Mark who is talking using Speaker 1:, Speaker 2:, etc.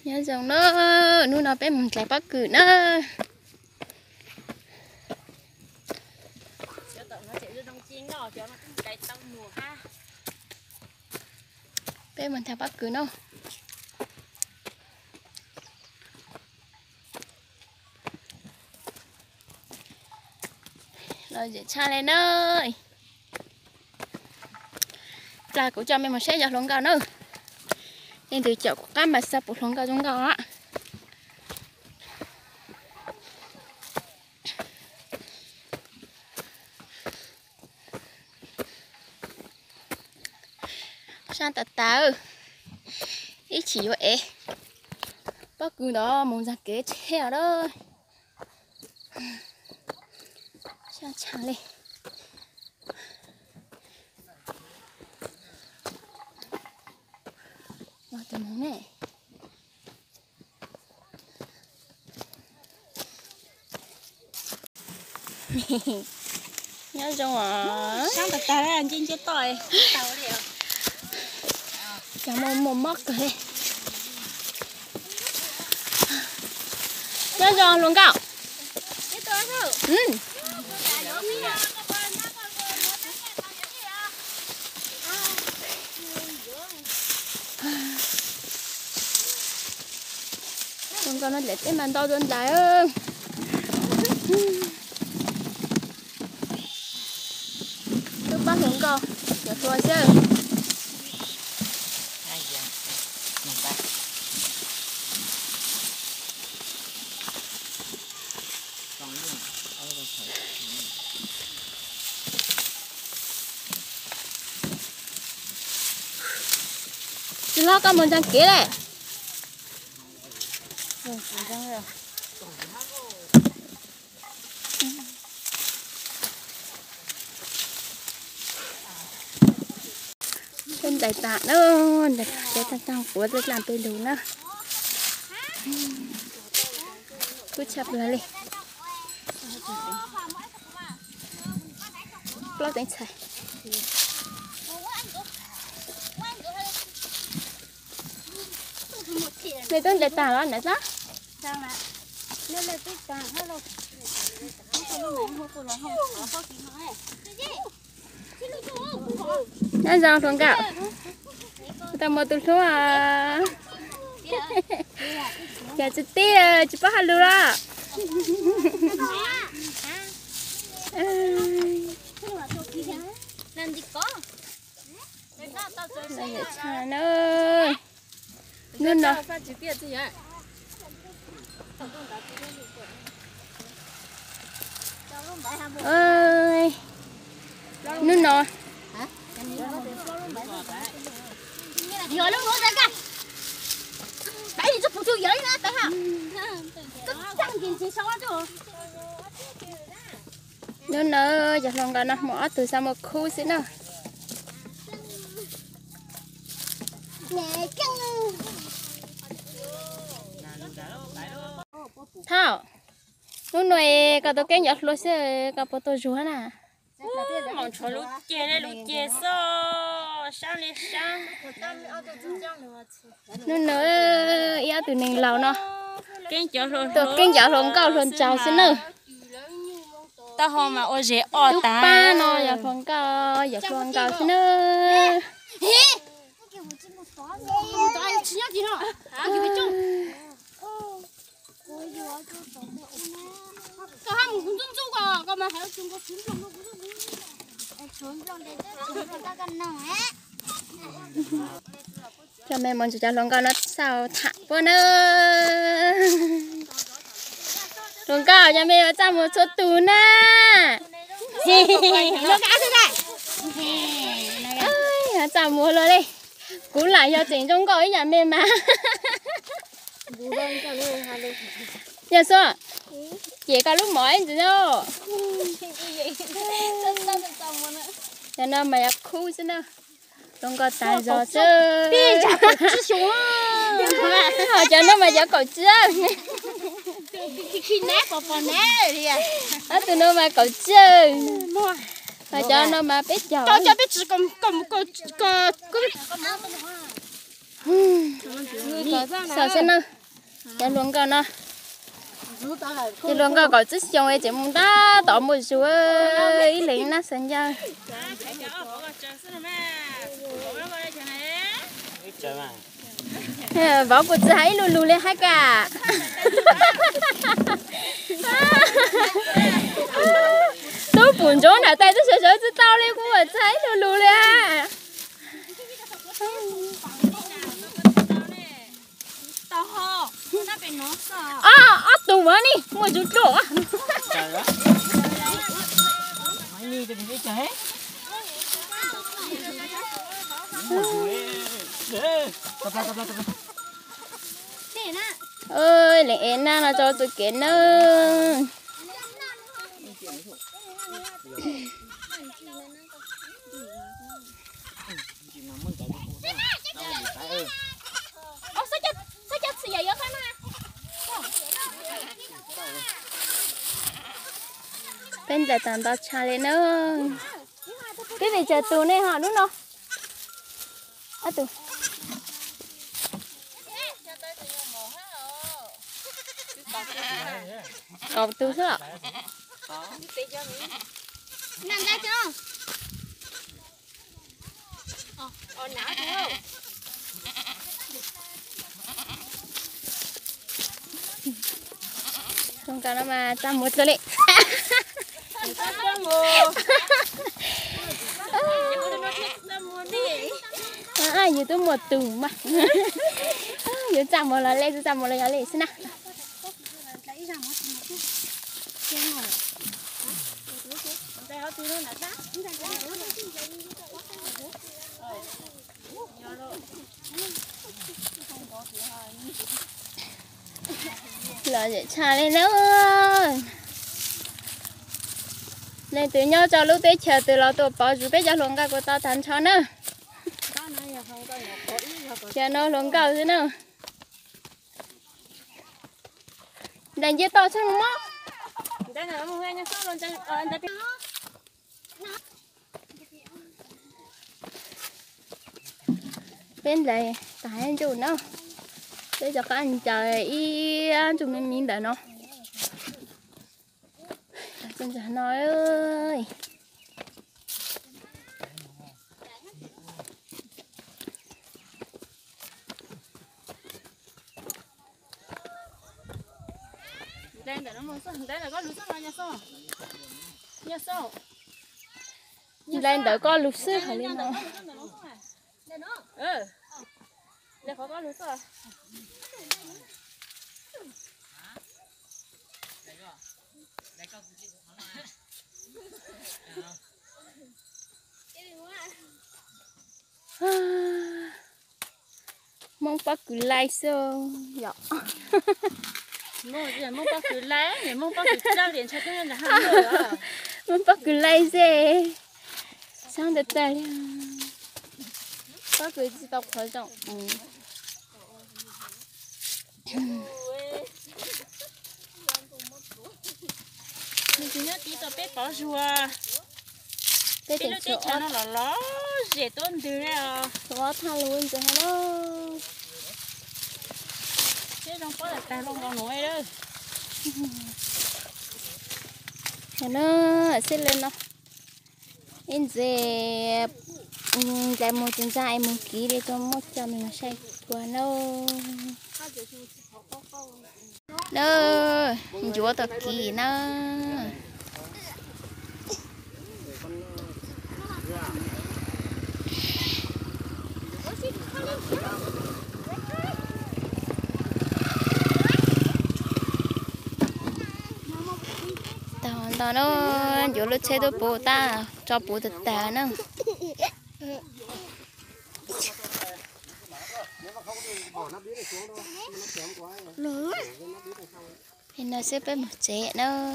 Speaker 1: nhớ dòng nó nu nó bé mình lại bắt cử nó bé mình theo bắt cử nó rồi dễ cha lên ơi là của cho mình một xe giọt lông cao nữa nên từ chậu các mà sập lông cao trong cao á sang tạt tà ít chỉ vậy bác cứ đó muốn ra kế treo đó sang chẳng lên vào tầm món này nhớ rồi à
Speaker 2: sang tạt tà ra trên chết tỏi tàu đi à
Speaker 1: chẳng một móc rồi nhớ rồi luôn cậu
Speaker 2: chết tỏi thôi
Speaker 1: con nó để cái màn to đơn đại ơi lúc bắt hướng con để thua chứ chị lo con muốn trang kế này trên đại tạ nữa để thằng thằng của rất làm tên đúng nữa cứ chập lại đi lót đánh xài mày tôi đại tạ đó nè đó
Speaker 2: lên lên tích tà hết rồi
Speaker 1: nhá rau thằng cạo tao mua tụi số à giờ chị tí chị bắt halua đó
Speaker 2: làm gì có
Speaker 1: này để cha nữa nên đó ơi nên nó
Speaker 2: giờ lúc nữa ra cả đấy thì phụ thuộc giới nữa tại hả cứ chẳng gì gì sao chứ
Speaker 1: nên nó giờ lòng cả nó mỏ từ sao mà khu xí nào
Speaker 2: nè căng
Speaker 1: thảo lúc này cả tôi cái nhặt lúa xe cả bộ tôi rúa nè
Speaker 2: mong cho lúc chè so sáng lên sáng
Speaker 1: nên nó ia từ nền lầu nó
Speaker 2: cái chợ rồi
Speaker 1: tôi cái nhặt lòng cao lòng chào xí nữa
Speaker 2: tao hôm mà ô dễ ô
Speaker 1: lúc
Speaker 2: ta
Speaker 1: ba nó nhặt lòng cao xí nữa cho mẹ muốn cho lòng cao nó sao thả qua nữa lòng cao cho mẹ cho một số tù nè
Speaker 2: nó cá thế này
Speaker 1: ơi chào mua rồi đi cú lại cho chỉnh trong gói nhà mẹ mà nhà số chỉ có lúc mỏi chứ đâu cho nó mày khu chứ đâu không có tài giò chứ cho nó mày cổ chứ
Speaker 2: khi nát còn nát đi à
Speaker 1: từ nó mày cổ chứ và cho nó mà biết giò
Speaker 2: cho biết chỉ còn
Speaker 1: sợ xem nào Dạ luôn con nó. Dạ luôn con có chút xong ấy chỉ muốn ta tỏ một số ý lính nó sinh ra. Bảo cô chị hãy lù lù lên hết cả. Tôi buồn chỗ nào tay tôi sợ chứ tao lên cũng mà thấy lù lù lên. Tụi mới đi, mua chút chỗ. Ơi, lẽ na là cho tụi kiến nữa. Bên giờ tạm tao cha lên nữa. Cái này chờ tù này họ đúng không? Tù. Có tù chứ ạ?
Speaker 2: Nằm ra chưa? Não chưa?
Speaker 1: Không cần mà chăm một cái lệ. Như tôi một tù mà. Như chăm một là lên, chăm một là lên xin nào. Là để cha lên nữa. Nên từ nhau cho lúc tới chờ từ lo tụi bỏ chú tới cho luôn cả của tao thành cho nữa. Chờ nó luôn cầu thế nào. Đánh giết tao chứ không á.
Speaker 2: Đây là một người nhà sau luôn cho anh ta.
Speaker 1: Bên này tại anh chủ nó. Bây giờ các anh chờ ý chúng mình đợi nó. Chân giả nói ơi.
Speaker 2: Đây là nó muốn sao? Đây là có lúa sao nhà sao? Nhà sao?
Speaker 1: Lên đợi con lục sư hả lên nó.
Speaker 2: Đây có lúa sao?
Speaker 1: Mong bác cứ like sao? Dạ.
Speaker 2: Mong bác cứ lấy, mong bác cứ trao điện cho tôi là ham rồi.
Speaker 1: Mong bác cứ like gì? Sao được tay? Bác cứ đọc khỏi giọng.
Speaker 2: Mình chỉ nhớ tí tao biết bỏ rùa.
Speaker 1: Cái
Speaker 2: Biết
Speaker 1: tiền
Speaker 2: nó
Speaker 1: chỗ
Speaker 2: nó là ló dễ tôn từ đây à.
Speaker 1: có tha luôn rồi đó.
Speaker 2: Chứ không có là ta luôn con nuôi đó.
Speaker 1: Nó xếp lên nó. Em dẹp dẹp một chân dài một ký để cho một cho mình xay qua nó. Nó chúa tập kỳ nó. Tao nó chỗ lúc xe tôi bố ta cho bố thật ta nữa. Thì nó sẽ phải một trẻ nữa.